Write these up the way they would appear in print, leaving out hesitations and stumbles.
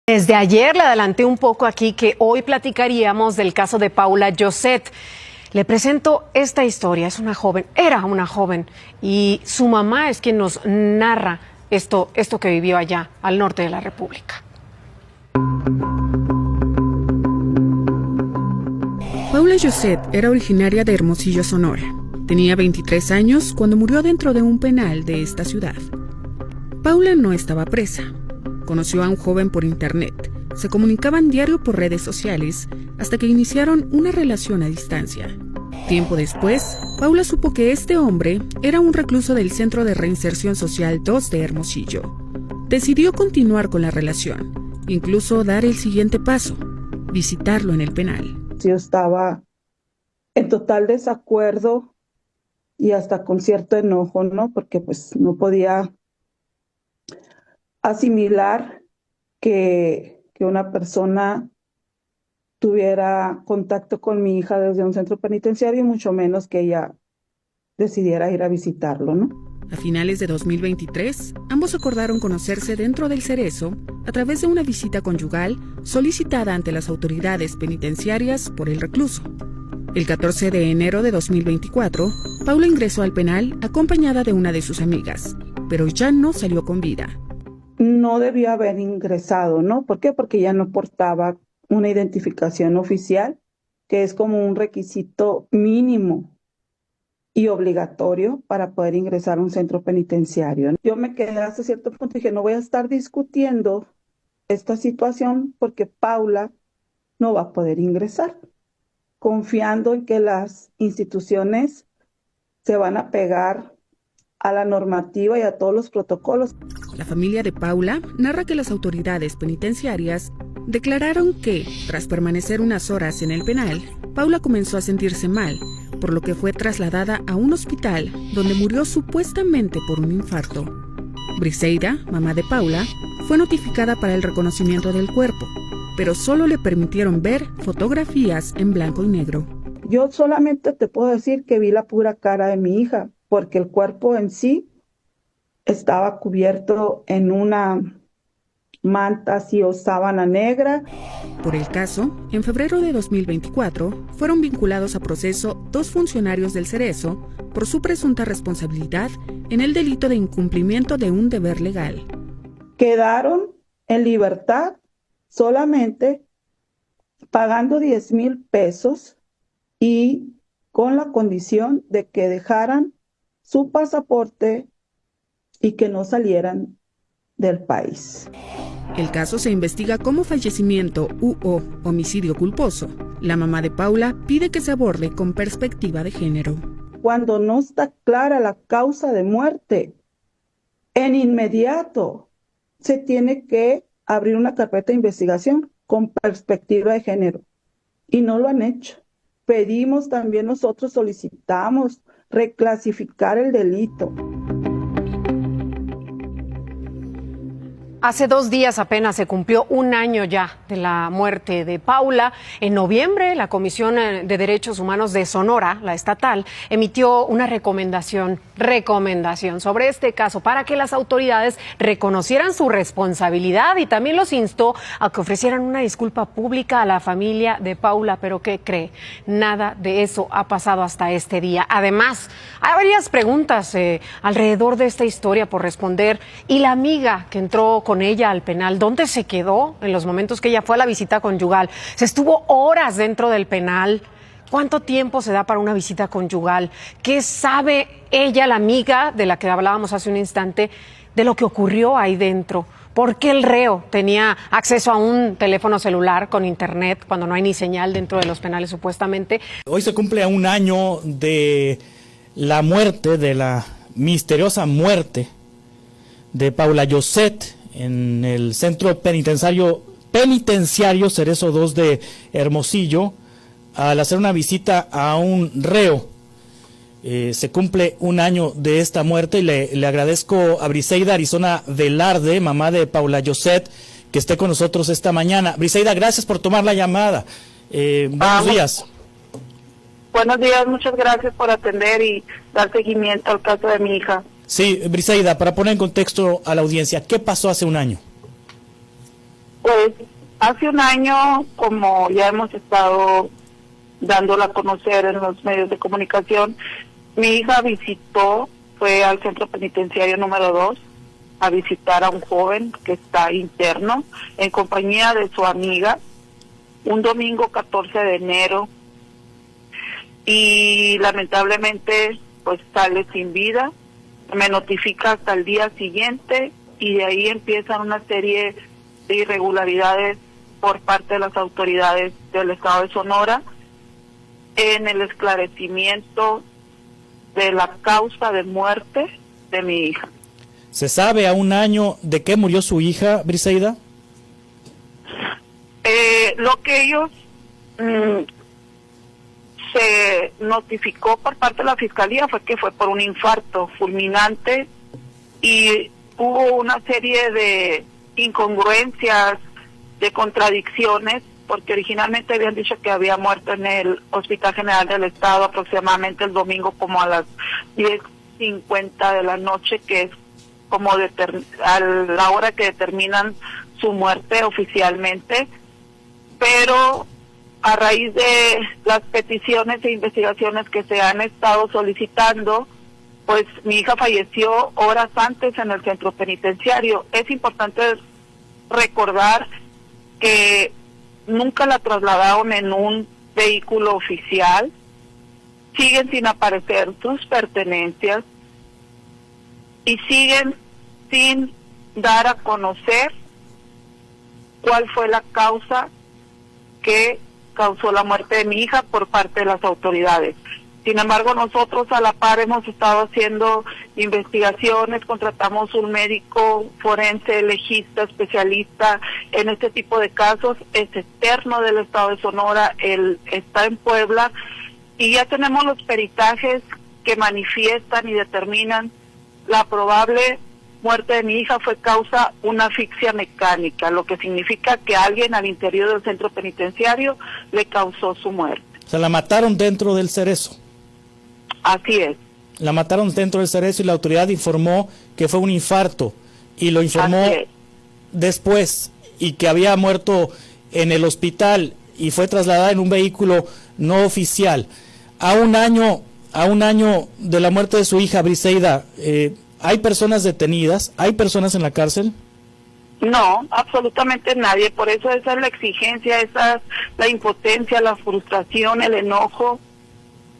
Desde ayer le adelanté un poco aquí que hoy platicaríamos del caso de Paula Lloset. Le presento esta historia. Es una joven, era una joven, y su mamá es quien nos narra esto que vivió allá, al norte de la República. Paula Lloset era originaria de Hermosillo, Sonora. Tenía 23 años cuando murió dentro de un penal de esta ciudad. Paula no estaba presa. Conoció a un joven por internet. Se comunicaban diario por redes sociales hasta que iniciaron una relación a distancia. Tiempo después, Paula supo que este hombre era un recluso del Centro de Reinserción Social 2 de Hermosillo. Decidió continuar con la relación, incluso dar el siguiente paso, visitarlo en el penal. Yo estaba en total desacuerdo y hasta con cierto enojo, ¿no? Porque pues no podía asimilar que una persona tuviera contacto con mi hija desde un centro penitenciario y mucho menos que ella decidiera ir a visitarlo, ¿no? A finales de 2023, ambos acordaron conocerse dentro del Cerezo a través de una visita conyugal solicitada ante las autoridades penitenciarias por el recluso. El 14 de enero de 2024, Paula ingresó al penal acompañada de una de sus amigas, pero ya no salió con vida. No debía haber ingresado, ¿no? ¿Por qué? Porque ya no portaba una identificación oficial, que es como un requisito mínimo y obligatorio para poder ingresar a un centro penitenciario. Yo me quedé hasta cierto punto y dije, no voy a estar discutiendo esta situación porque Paula no va a poder ingresar, confiando en que las instituciones se van a pegar a la normativa y a todos los protocolos. La familia de Paula narra que las autoridades penitenciarias declararon que, tras permanecer unas horas en el penal, Paula comenzó a sentirse mal, por lo que fue trasladada a un hospital donde murió supuestamente por un infarto. Briseida, mamá de Paula, fue notificada para el reconocimiento del cuerpo, pero solo le permitieron ver fotografías en blanco y negro. Yo solamente te puedo decir que vi la pura cara de mi hija, porque el cuerpo en sí estaba cubierto en una manta así o sábana negra. Por el caso, en febrero de 2024, fueron vinculados a proceso 2 funcionarios del Cerezo por su presunta responsabilidad en el delito de incumplimiento de un deber legal. Quedaron en libertad solamente pagando 10,000 pesos y con la condición de que dejaran su pasaporte y que no salieran del país. El caso se investiga como fallecimiento o homicidio culposo. La mamá de Paula pide que se aborde con perspectiva de género. Cuando no está clara la causa de muerte, en inmediato se tiene que abrir una carpeta de investigación con perspectiva de género. Y no lo han hecho. Pedimos también nosotros, solicitamos reclasificar el delito. Hace 2 días apenas se cumplió un año ya de la muerte de Paula. En noviembre, la Comisión de Derechos Humanos de Sonora, la estatal, emitió una recomendación sobre este caso para que las autoridades reconocieran su responsabilidad y también los instó a que ofrecieran una disculpa pública a la familia de Paula. Pero ¿qué cree? Nada de eso ha pasado hasta este día. Además, hay varias preguntas alrededor de esta historia por responder. Y la amiga que entró con ella al penal, ¿dónde se quedó en los momentos que ella fue a la visita conyugal? Se estuvo horas dentro del penal. ¿Cuánto tiempo se da para una visita conyugal? ¿Qué sabe ella, la amiga de la que hablábamos hace un instante, de lo que ocurrió ahí dentro? ¿Por qué el reo tenía acceso a un teléfono celular con internet cuando no hay ni señal dentro de los penales supuestamente? Hoy se cumple un año de la muerte, de la misteriosa muerte de Paula Lloset en el centro penitenciario Cerezo 2 de Hermosillo, al hacer una visita a un reo. Se cumple un año de esta muerte y le agradezco a Briseida Arizona Velarde, mamá de Paula Lloset, que esté con nosotros esta mañana. Briseida, gracias por tomar la llamada. Buenos días. Buenos días, muchas gracias por atender y dar seguimiento al caso de mi hija. Sí, Briseida, para poner en contexto a la audiencia, ¿qué pasó hace un año? Pues hace un año, como ya hemos estado dándola a conocer en los medios de comunicación, mi hija fue al centro penitenciario número 2 a visitar a un joven que está interno en compañía de su amiga un domingo 14 de enero y lamentablemente pues sale sin vida. Me notifica hasta el día siguiente y de ahí empiezan una serie de irregularidades por parte de las autoridades del estado de Sonora en el esclarecimiento de la causa de muerte de mi hija. ¿Se sabe a un año de qué murió su hija, Briseida? Lo que ellos se notificó por parte de la fiscalía fue que fue por un infarto fulminante y hubo una serie de incongruencias, de contradicciones, porque originalmente habían dicho que había muerto en el Hospital General del Estado aproximadamente el domingo como a las 10:50 de la noche, que es como a la hora que determinan su muerte oficialmente, pero a raíz de las peticiones e investigaciones que se han estado solicitando, pues mi hija falleció horas antes en el centro penitenciario. Es importante recordar que nunca la trasladaron en un vehículo oficial, siguen sin aparecer sus pertenencias y siguen sin dar a conocer cuál fue la causa que causó la muerte de mi hija por parte de las autoridades. Sin embargo, nosotros a la par hemos estado haciendo investigaciones, contratamos un médico forense, legista, especialista en este tipo de casos, es externo del estado de Sonora, él está en Puebla, y ya tenemos los peritajes que manifiestan y determinan la probable muerte de mi hija fue causa una asfixia mecánica, lo que significa que alguien al interior del centro penitenciario le causó su muerte. O sea, la mataron dentro del Cerezo. Así es. La mataron dentro del Cerezo y la autoridad informó que fue un infarto y lo informó después y que había muerto en el hospital y fue trasladada en un vehículo no oficial. A un año de la muerte de su hija, Briseida, ¿hay personas detenidas? ¿Hay personas en la cárcel? No, absolutamente nadie. Por eso esa es la exigencia, esa es la impotencia, la frustración, el enojo,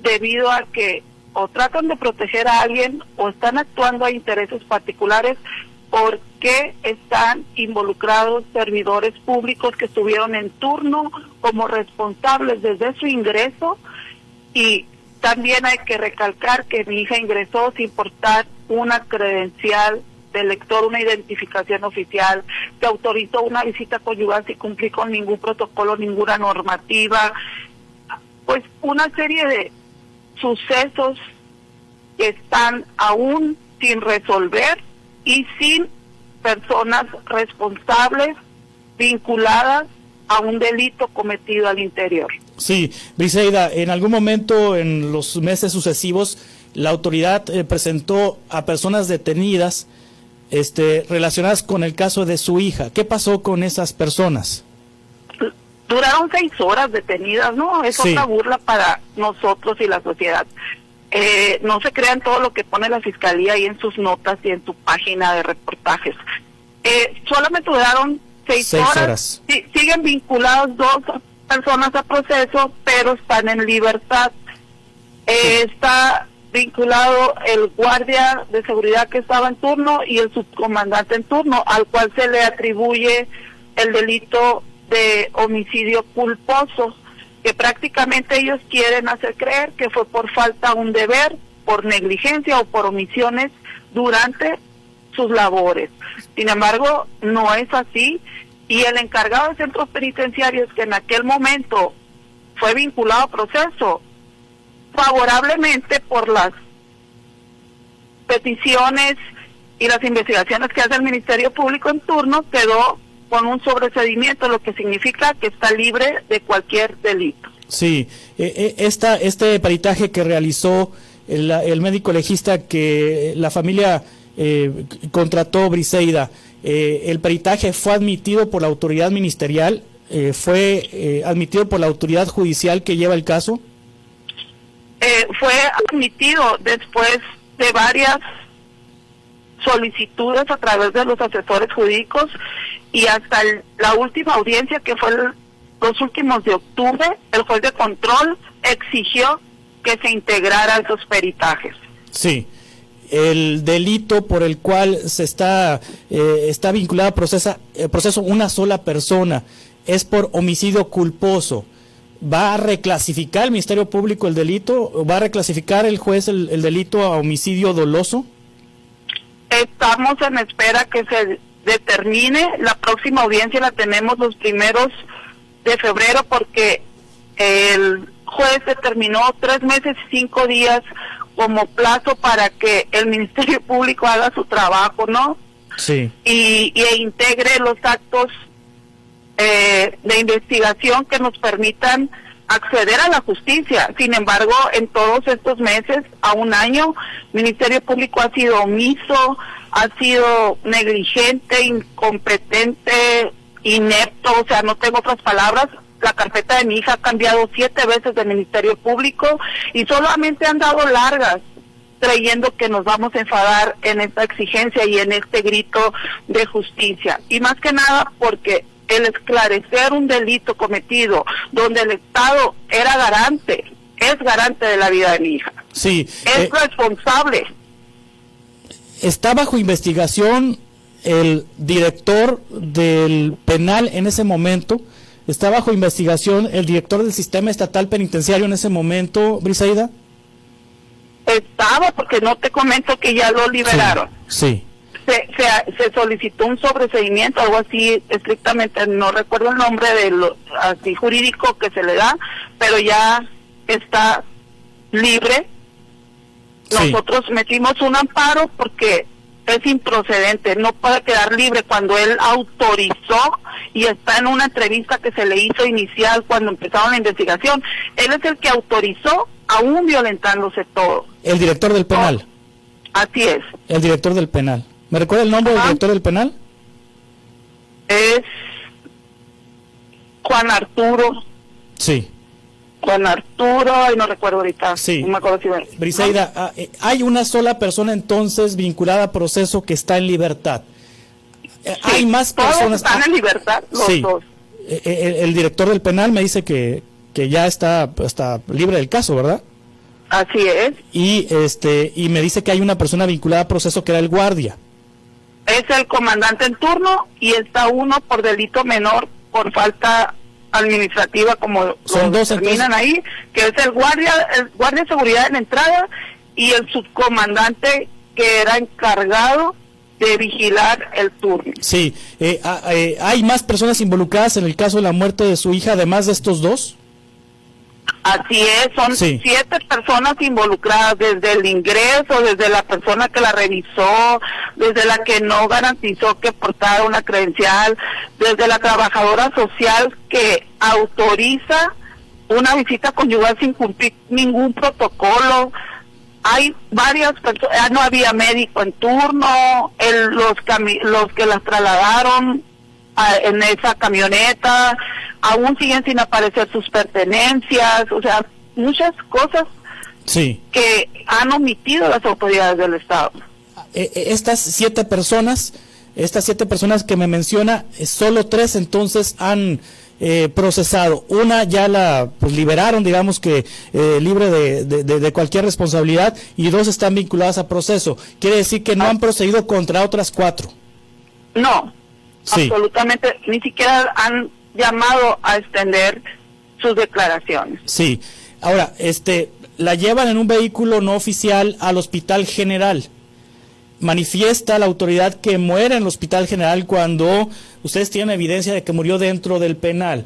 debido a que o tratan de proteger a alguien o están actuando a intereses particulares porque están involucrados servidores públicos que estuvieron en turno como responsables desde su ingreso. Y también hay que recalcar que mi hija ingresó sin portar una credencial de lector, una identificación oficial, se autorizó una visita conyugal sin cumplir con ningún protocolo, ninguna normativa, pues una serie de sucesos que están aún sin resolver y sin personas responsables vinculadas a un delito cometido al interior. Sí, Briseida, en algún momento en los meses sucesivos la autoridad presentó a personas detenidas relacionadas con el caso de su hija. ¿Qué pasó con esas personas? Duraron 6 horas detenidas, ¿no? Es otra burla para nosotros y la sociedad. No se crean todo lo que pone la fiscalía ahí en sus notas y en su página de reportajes. Solamente duraron 6 horas. Sí, siguen vinculados 2 personas a proceso, pero están en libertad. Está vinculado el guardia de seguridad que estaba en turno y el subcomandante en turno, al cual se le atribuye el delito de homicidio culposo, que prácticamente ellos quieren hacer creer que fue por falta a un deber, por negligencia o por omisiones durante sus labores. Sin embargo, no es así, y el encargado de centros penitenciarios, que en aquel momento fue vinculado a proceso, favorablemente por las peticiones y las investigaciones que hace el Ministerio Público en turno, quedó con un sobreseimiento, lo que significa que está libre de cualquier delito. Sí, este peritaje que realizó el médico legista que la familia contrató, Briseida, el peritaje fue admitido por la autoridad ministerial, fue admitido por la autoridad judicial que lleva el caso. Fue admitido después de varias solicitudes a través de los asesores jurídicos y hasta la última audiencia, que fue los últimos de octubre, el juez de control exigió que se integrara esos peritajes. Sí. El delito por el cual se está vinculado a proceso una sola persona es por homicidio culposo. ¿Va a reclasificar el Ministerio Público el delito? ¿Va a reclasificar el juez el delito a homicidio doloso? Estamos en espera que se determine. La próxima audiencia la tenemos los primeros de febrero, porque el juez determinó 3 meses y 5 días como plazo para que el Ministerio Público haga su trabajo, ¿no? Sí. E integre los actos de investigación que nos permitan acceder a la justicia. Sin embargo, en todos estos meses, a un año, el Ministerio Público ha sido omiso, ha sido negligente, incompetente, inepto, o sea, no tengo otras palabras. La carpeta de mi hija ha cambiado 7 veces de Ministerio Público y solamente han dado largas, creyendo que nos vamos a enfadar en esta exigencia y en este grito de justicia. Y más que nada porque el esclarecer un delito cometido donde el Estado era garante, es garante de la vida de mi hija. Sí. Es responsable. Está bajo investigación el director del penal en ese momento. ¿Está bajo investigación el director del Sistema Estatal Penitenciario en ese momento, Briseida? Estaba, porque no te comento que ya lo liberaron. Sí. Se solicitó un sobreseimiento, algo así, estrictamente, no recuerdo el nombre de lo así jurídico que se le da, pero ya está libre. Sí. Nosotros metimos un amparo porque es improcedente, no puede quedar libre cuando él autorizó, y está en una entrevista que se le hizo inicial cuando empezaron la investigación. Él es el que autorizó, aún violentándose todo. El director del penal. Así es. El director del penal. ¿Me recuerda el nombre del director del penal? Es Juan Arturo. Sí. Juan Arturo, y no recuerdo ahorita. Sí. No me acuerdo si me... Briseida, hay una sola persona entonces vinculada a proceso que está en libertad. Sí, Hay más todos personas. están en libertad, los sí. dos. El director del penal me dice que ya está libre del caso, ¿verdad? Así es. Y me dice que hay una persona vinculada a proceso que era el guardia. Es el comandante en turno y está uno por delito menor, por falta administrativa, como son lo dos, terminan entonces, ahí, que es el guardia de seguridad en la entrada y el subcomandante que era encargado de vigilar el turno. Sí. ¿Hay más personas involucradas en el caso de la muerte de su hija, además de estos dos? Así es, son 7 personas involucradas, desde el ingreso, desde la persona que la revisó, desde la que no garantizó que portara una credencial, desde la trabajadora social que autoriza una visita conyugal sin cumplir ningún protocolo. Hay varias personas, no había médico en turno, los que las trasladaron en esa camioneta, aún siguen sin aparecer sus pertenencias, o sea, muchas cosas que han omitido las autoridades del Estado. Estas 7 personas que me menciona, solo 3 entonces han procesado. Una ya la liberaron, digamos que libre de cualquier responsabilidad, y 2 están vinculadas a proceso. Quiere decir que no han procedido contra otras 4. No. Sí. Absolutamente, ni siquiera han llamado a extender sus declaraciones. Sí. Ahora, la llevan en un vehículo no oficial al Hospital General. Manifiesta la autoridad que muere en el Hospital General cuando ustedes tienen evidencia de que murió dentro del penal.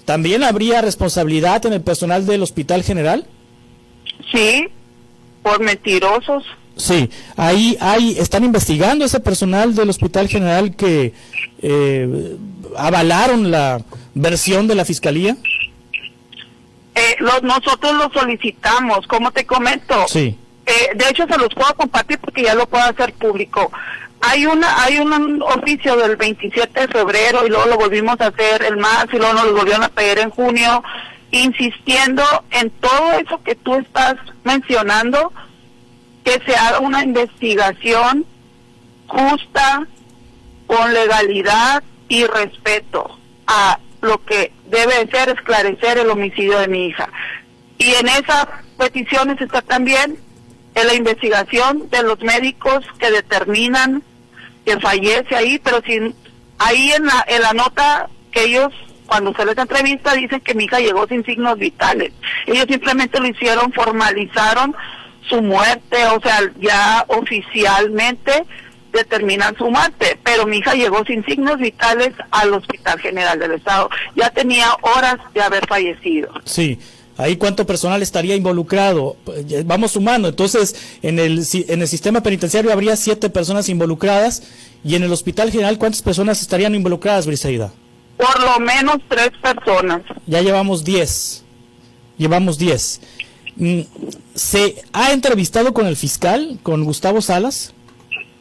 ¿También habría responsabilidad en el personal del Hospital General? Sí, por mentirosos. Sí, ahí están investigando ese personal del Hospital General que avalaron la versión de la Fiscalía. Nosotros lo solicitamos, como te comento. Sí. De hecho, se los puedo compartir porque ya lo puedo hacer público. hay un oficio del 27 de febrero y luego lo volvimos a hacer el más y luego nos lo volvieron a pedir en junio, insistiendo en todo eso que tú estás mencionando, que se haga una investigación justa, con legalidad y respeto a lo que debe de ser esclarecer el homicidio de mi hija. Y en esas peticiones está también en la investigación de los médicos que determinan que fallece ahí, pero sin ahí en la nota que ellos, cuando se les entrevista, dicen que mi hija llegó sin signos vitales. Ellos simplemente lo hicieron, formalizaron su muerte, o sea, ya oficialmente determinan su muerte, pero mi hija llegó sin signos vitales al Hospital General del Estado. Ya tenía horas de haber fallecido. Sí. Ahí cuánto personal estaría involucrado, vamos sumando. Entonces en el sistema penitenciario habría 7 personas involucradas, y en el Hospital General ¿cuántas personas estarían involucradas, Briseida? Por lo menos 3 personas. Ya llevamos 10. ¿Se ha entrevistado con el fiscal, con Gustavo Salas?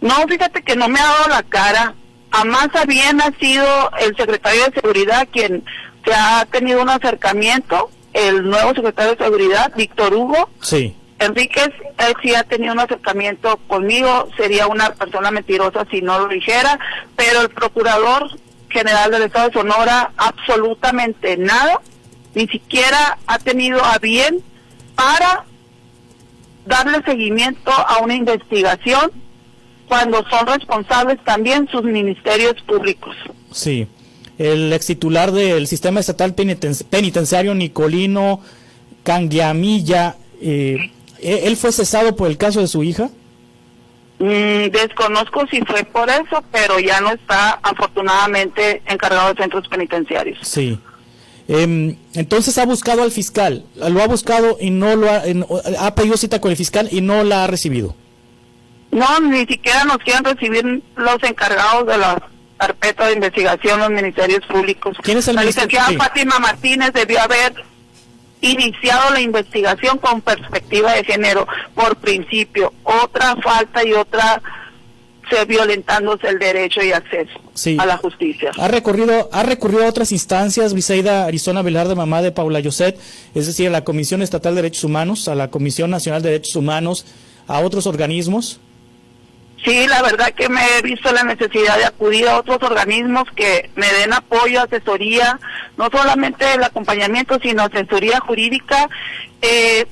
No, fíjate que no me ha dado la cara. A más bien ha sido el secretario de Seguridad quien se ha tenido un acercamiento. El nuevo secretario de Seguridad, Víctor Hugo Sí. Enríquez, él sí ha tenido un acercamiento conmigo. Sería una persona mentirosa si no lo dijera, pero el procurador general del Estado de Sonora absolutamente nada, ni siquiera ha tenido a bien para darle seguimiento a una investigación cuando son responsables también sus ministerios públicos. Sí. El ex titular del sistema estatal penitenciario, Nicolino Canguiamilla, ¿él fue cesado por el caso de su hija? Desconozco si fue por eso, pero ya no está afortunadamente encargado de centros penitenciarios. Sí. Entonces ha buscado al fiscal, lo ha buscado y no lo ha pedido cita con el fiscal y no la ha recibido. No, ni siquiera nos quieren recibir los encargados de la carpeta de investigación, los ministerios públicos. ¿Quién es el La ministerio? licenciada Fátima Martínez debió haber iniciado la investigación con perspectiva de género, por principio. Otra falta y otra violentándose el derecho y acceso a la justicia. Ha recurrido a otras instancias, Briseida Arizona Velarde, mamá de Paula Lloset, es decir, a la Comisión Estatal de Derechos Humanos, a la Comisión Nacional de Derechos Humanos, a otros organismos. Sí, la verdad que me he visto la necesidad de acudir a otros organismos que me den apoyo, asesoría, no solamente el acompañamiento, sino asesoría jurídica.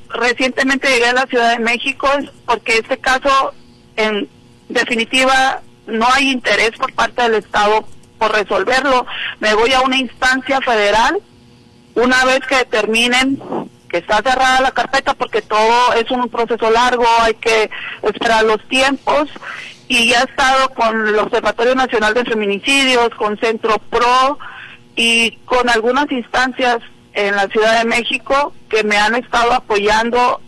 Recientemente llegué a la Ciudad de México porque este caso, en definitiva, no hay interés por parte del Estado por resolverlo. Me voy a una instancia federal, una vez que determinen que está cerrada la carpeta, porque todo es un proceso largo, hay que esperar los tiempos, y ya he estado con el Observatorio Nacional de Feminicidios, con Centro Pro y con algunas instancias en la Ciudad de México que me han estado apoyando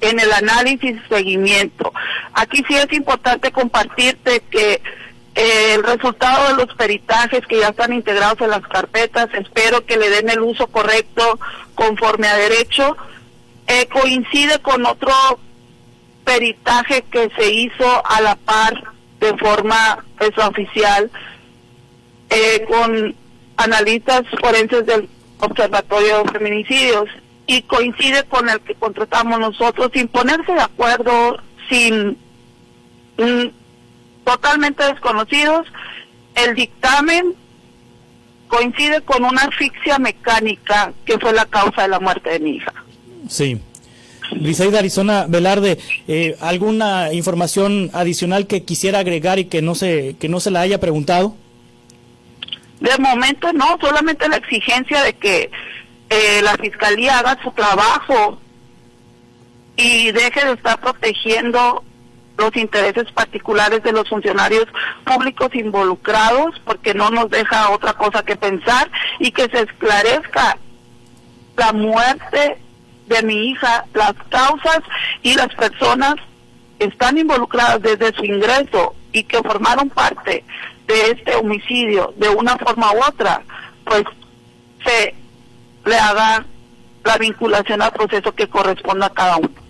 en el análisis y seguimiento. Aquí sí es importante compartirte que el resultado de los peritajes que ya están integrados en las carpetas, espero que le den el uso correcto conforme a derecho, coincide con otro peritaje que se hizo a la par de forma extraoficial con analistas forenses del Observatorio de Feminicidios, y coincide con el que contratamos nosotros, sin ponerse de acuerdo, sin totalmente desconocidos. El dictamen coincide con una asfixia mecánica que fue la causa de la muerte de mi hija. Sí. Briseida Arizona Velarde, ¿alguna información adicional que quisiera agregar y que no se la haya preguntado? De momento no, solamente la exigencia de que la Fiscalía haga su trabajo y deje de estar protegiendo los intereses particulares de los funcionarios públicos involucrados, porque no nos deja otra cosa que pensar, y que se esclarezca la muerte de mi hija, las causas y las personas que están involucradas desde su ingreso y que formaron parte de este homicidio de una forma u otra, pues se le haga la vinculación al proceso que corresponda a cada uno.